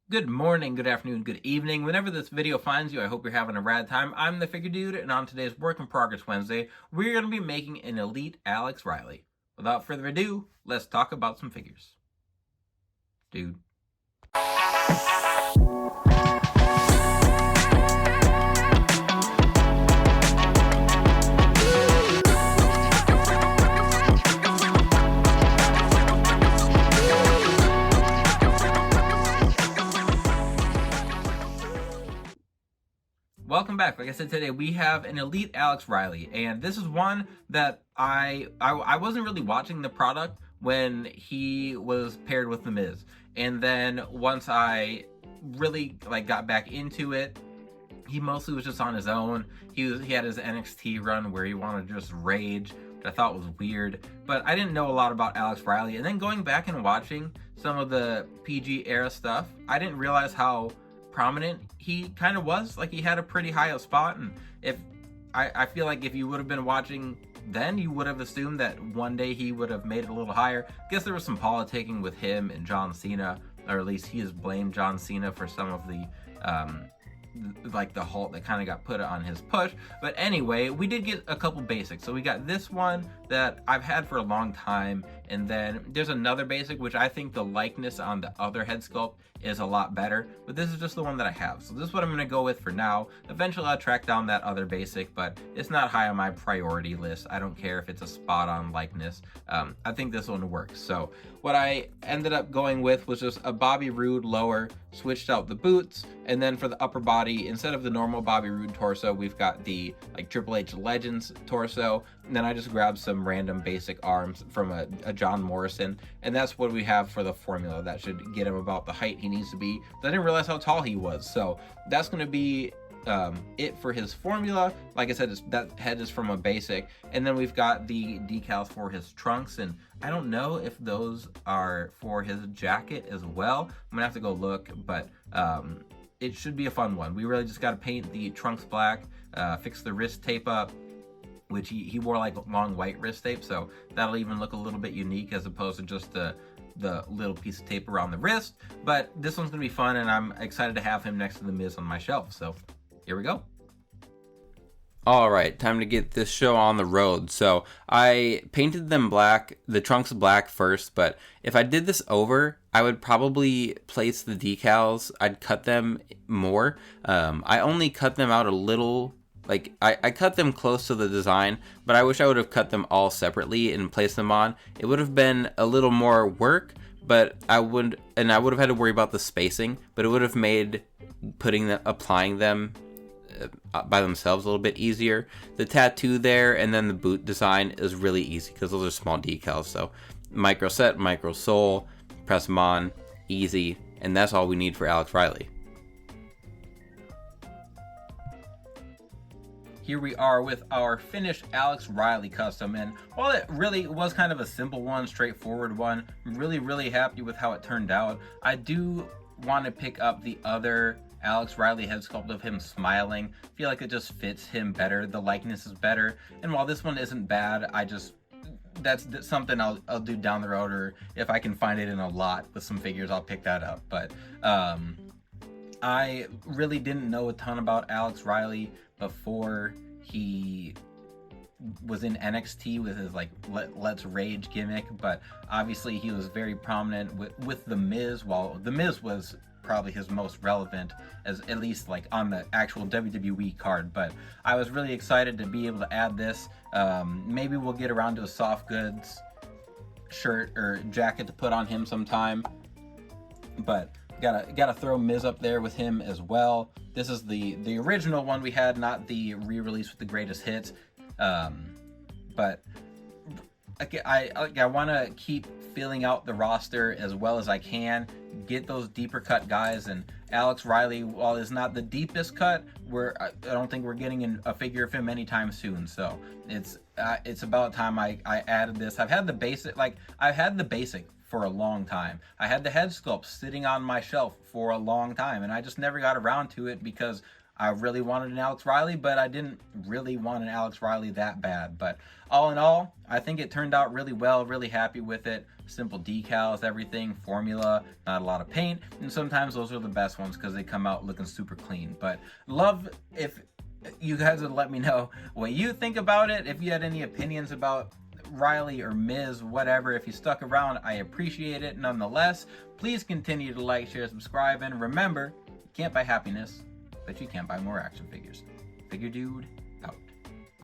Good morning, good afternoon, good evening. Whenever this video finds you, I hope you're having a rad time. I'm the Figure Dude, and on today's Work in Progress Wednesday, we're going to be making an Elite Alex Riley. Without further ado, let's talk about some figures. Dude. Welcome back. Like I said, today we have an Elite Alex Riley, and this is one that I wasn't really watching the product when he was paired with The Miz, and then once I really got back into it, he mostly was just on his own. He had his NXT run where he wanted to just rage, which I thought was weird, but I didn't know a lot about Alex Riley. And then going back and watching some of the PG era stuff, I didn't realize how prominent he kind of was. Like, he had a pretty high up spot, and if I feel like if you would have been watching then, you would have assumed that one day he would have made it a little higher. I guess there was some politicking with him and John Cena, or at least he has blamed John Cena for some of the the halt that kind of got put on his push. But anyway, we did get a couple basics. So we got this one that I've had for a long time, and then there's another basic which I think the likeness on the other head sculpt is a lot better, but this is just the one that I have. So this is what I'm going to go with for now. Eventually I'll track down that other basic, but it's not high on my priority list. I don't care if it's a spot on likeness. I think this one works. So what I ended up going with was just a Bobby Roode lower, switched out the boots, and then for the upper body, instead of the normal Bobby Roode torso, we've got the Triple H Legends torso, and then I just grabbed some random basic arms from a John Morrison, and that's what we have for the formula. That should get him about the height he needs to be. I didn't realize how tall he was, so that's going to be it for his formula. Like I said, that head is from a basic, and then we've got the decals for his trunks, and I don't know if those are for his jacket as well. I'm gonna have to go look, but it should be a fun one. We really just got to paint the trunks black, fix the wrist tape up, which he wore like long white wrist tape, so that'll even look a little bit unique as opposed to just the little piece of tape around the wrist. But this one's gonna be fun, and I'm excited to have him next to The Miz on my shelf. So here we go. All right, time to get this show on the road. So I painted them black, the trunks black first, but if I did this over, I would probably place the decals, I'd cut them more. I only cut them out a little, I cut them close to the design, but I wish I would have cut them all separately and placed them on. It would have been a little more work, but I would have had to worry about the spacing, but it would have made applying them by themselves a little bit easier. The tattoo there and then the boot design is really easy because those are small decals. So micro set, micro sole, press them on, easy, and that's all we need for Alex Riley. Here we are with our finished Alex Riley custom, and while it really was kind of a simple one, straightforward one, I'm really happy with how it turned out. I do want to pick up the other Alex Riley head sculpt of him smiling. I feel like it just fits him better. The likeness is better, and while this one isn't bad, that's something I'll do down the road, or if I can find it in a lot with some figures, I'll pick that up. But I really didn't know a ton about Alex Riley before he was in NXT with his Let's Rage gimmick, but obviously he was very prominent with The Miz, while The Miz was probably his most relevant, as at least on the actual WWE card. But I was really excited to be able to add this. Maybe we'll get around to a soft goods shirt or jacket to put on him sometime, but gotta throw Miz up there with him as well. This is the original one we had, not the re-release with the greatest hits. But I want to keep filling out the roster as well as I can, get those deeper cut guys, and Alex Riley, while is not the deepest cut, I don't think we're getting a figure of him anytime soon. So it's about time I added this. I've had the basic for a long time. I had the head sculpt sitting on my shelf for a long time, and I just never got around to it because I really wanted an Alex Riley, but I didn't really want an Alex Riley that bad. But all in all, I think it turned out really well, really happy with it. Simple decals, everything, formula, not a lot of paint, and sometimes those are the best ones because they come out looking super clean. But love if you guys would let me know what you think about it, if you had any opinions about Riley or Miz, whatever. If you stuck around, I appreciate it nonetheless. Please continue to like, share, subscribe, and remember, you can't buy happiness, but you can buy more action figures. Figure dude.